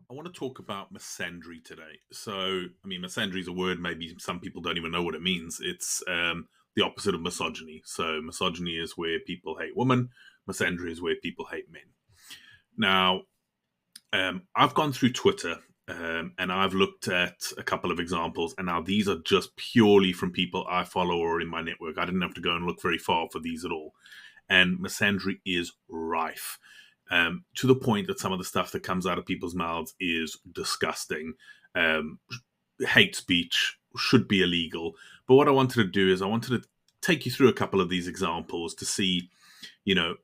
I want to talk about misandry today. Misandry is a word maybe some people don't even know what it means. It's the opposite of misogyny. So, misogyny is where people hate women, misandry is where people hate men. Now, I've gone through Twitter and I've looked at a couple of examples, and now these are just purely from people I follow or in my network. I didn't have to go and look very far for these at all. And misandry is rife. To the point that some of the stuff that comes out of people's mouths is disgusting. Um, Hate speech should be illegal. But what I wanted to do is I wanted to take you through a couple of these examples to see,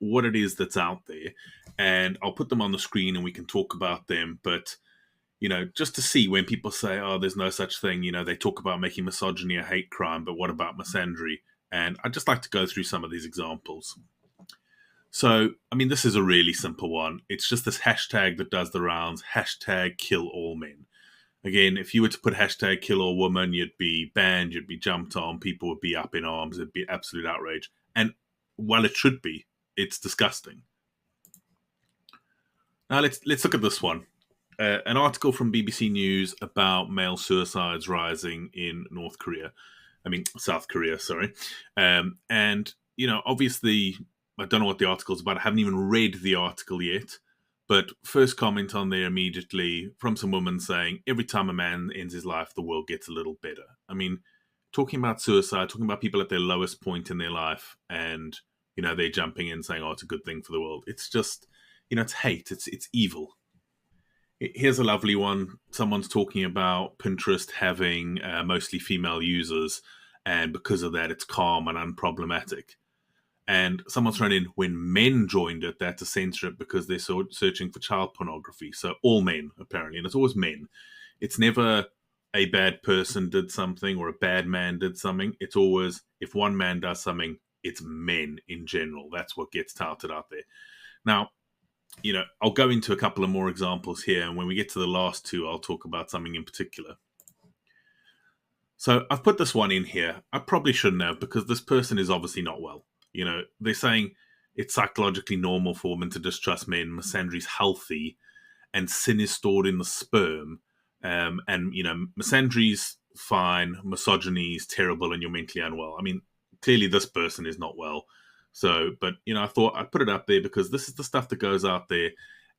what it is that's out there. And I'll put them on the screen and we can talk about them. But, just to see when people say, oh, there's no such thing, they talk about making misogyny a hate crime, but what about misandry? And I'd just like to go through some of these examples. So, this is a really simple one. It's just this hashtag that does the rounds, hashtag kill all men. Again, if you were to put hashtag kill all women, you'd be banned, you'd be jumped on, people would be up in arms, it'd be absolute outrage. And while it should be, it's disgusting. Now let's look at this one. An article from BBC News about male suicides rising in South Korea, sorry. Obviously, I don't know what the article's about. I haven't even read the article yet. But first comment on there immediately from some woman saying, every time a man ends his life, the world gets a little better. Talking about suicide, talking about people at their lowest point in their life, and, they're jumping in saying, oh, it's a good thing for the world. It's just, it's hate. It's evil. Here's a lovely one. Someone's talking about Pinterest having mostly female users, and because of that, it's calm and unproblematic. And someone's thrown in, when men joined it, they had to censor it because they're searching for child pornography. So all men, apparently, and it's always men. It's never a bad person did something or a bad man did something. It's always, if one man does something, it's men in general. That's what gets touted out there. Now, I'll go into a couple of more examples here, and when we get to the last two, I'll talk about something in particular. So I've put this one in here. I probably shouldn't have, because this person is obviously not well. They're saying it's psychologically normal for women to distrust men. Misandry's healthy, and sin is stored in the sperm. Misandry's fine, misogyny is terrible, and you're mentally unwell. Clearly this person is not well. So, but, I thought I'd put it up there because this is the stuff that goes out there.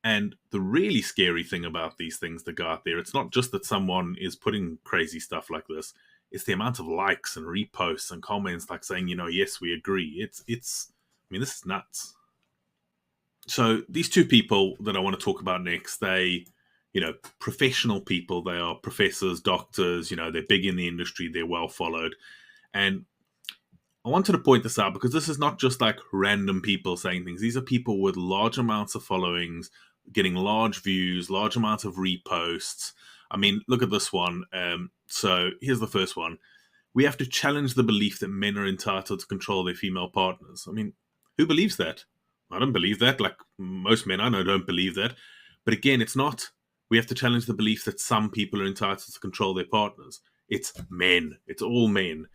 And the really scary thing about these things that go out there, it's not just that someone is putting crazy stuff like this. It's the amount of likes and reposts and comments like saying, yes, we agree. This is nuts. So these two people that I want to talk about next, they, professional people. They are professors, doctors, they're big in the industry. They're well followed. And I wanted to point this out because this is not just like random people saying things. These are people with large amounts of followings, getting large views, large amounts of reposts. Look at this one. So here's the first one. We have to challenge the belief that men are entitled to control their female partners. Who believes that? I don't believe that. Like, most men I know don't believe that. But again, it's not, we have to challenge the belief that some people are entitled to control their partners. It's men. It's all men.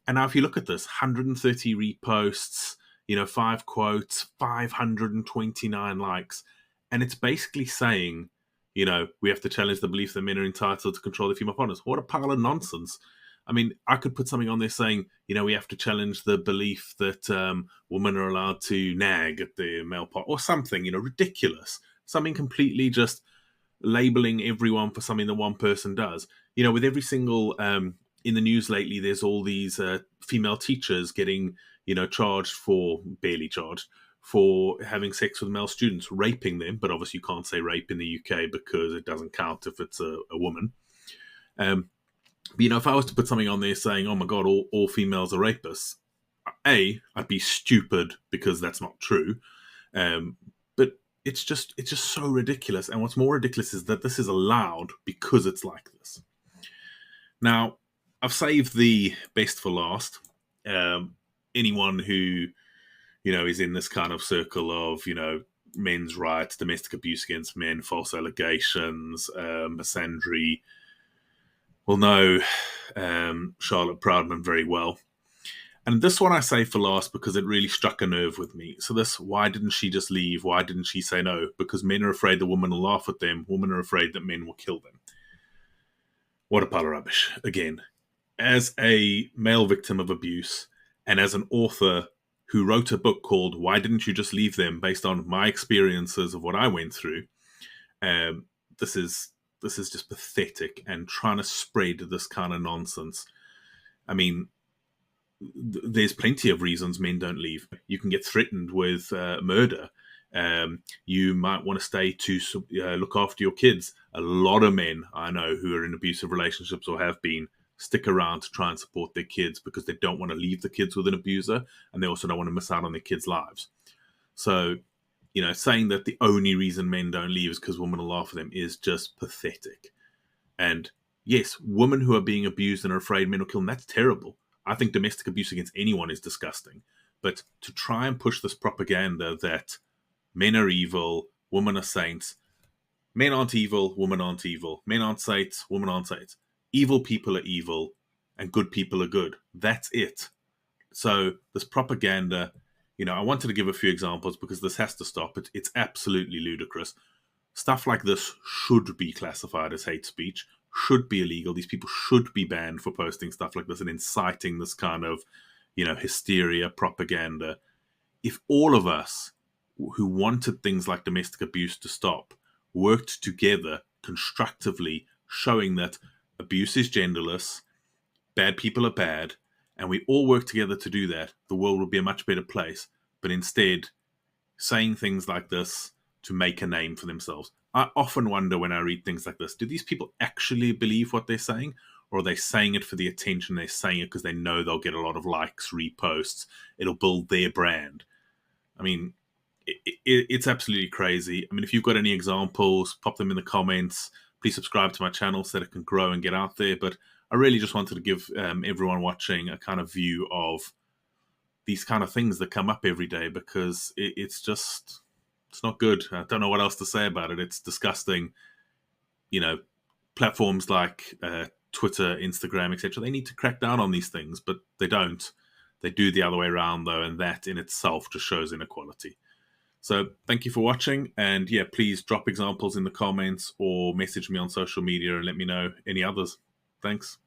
And now if you look at this, 130 reposts, 5 quotes, 529 likes. And it's basically saying, we have to challenge the belief that men are entitled to control their female partners. What a pile of nonsense. I could put something on there saying, we have to challenge the belief that women are allowed to nag at their male partner or something, ridiculous. Something completely just labeling everyone for something that one person does. With every single, in the news lately, there's all these female teachers getting, barely charged, for having sex with male students, raping them. But obviously you can't say rape in the UK because it doesn't count if it's a woman. But, if I was to put something on there saying, oh my God, all females are rapists, I'd be stupid because that's not true. But it's just so ridiculous. And what's more ridiculous is that this is allowed because it's like this. Now, I've saved the best for last. Anyone who, is in this kind of circle of, men's rights, domestic abuse against men, false allegations, misandry, will know Charlotte Proudman very well. And this one I say for last because it really struck a nerve with me. So this, why didn't she just leave? Why didn't she say no? Because men are afraid the woman will laugh at them. Women are afraid that men will kill them. What a pile of rubbish. Again, as a male victim of abuse and as an author who wrote a book called Why Didn't You Just Leave Them, based on my experiences of what I went through, um, this is just pathetic, and trying to spread this kind of nonsense. I mean, there's plenty of reasons men don't leave. You can get threatened with murder. You might want to stay to look after your kids. A lot of men I know who are in abusive relationships or have been stick around to try and support their kids because they don't want to leave the kids with an abuser, and they also don't want to miss out on their kids' lives. So, saying that the only reason men don't leave is because women will laugh at them is just pathetic. And yes, women who are being abused and are afraid men will kill them, that's terrible. I think domestic abuse against anyone is disgusting. But to try and push this propaganda that men are evil, women are saints, men aren't evil, women aren't evil, men aren't saints, women aren't saints. Evil people are evil and good people are good. That's it. So this propaganda, I wanted to give a few examples because this has to stop. It's absolutely ludicrous. Stuff like this should be classified as hate speech, should be illegal. These people should be banned for posting stuff like this and inciting this kind of, hysteria, propaganda. If all of us who wanted things like domestic abuse to stop worked together constructively, showing that abuse is genderless, bad people are bad, and we all work together to do that, the world would be a much better place. But instead, saying things like this to make a name for themselves. I often wonder when I read things like this, do these people actually believe what they're saying? Or are they saying it for the attention? They're saying it because they know they'll get a lot of likes, reposts. It'll build their brand. I mean, it's absolutely crazy. I mean, if you've got any examples, pop them in the comments. Please subscribe to my channel so that it can grow and get out there. But I really just wanted to give everyone watching a kind of view of these kind of things that come up every day, because it's not good. I don't know what else to say about it. It's disgusting. Platforms like Twitter, Instagram, etc., they need to crack down on these things, but they don't. They do the other way around, though, and that in itself just shows inequality. So thank you for watching, and yeah, please drop examples in the comments or message me on social media and let me know any others. Thanks.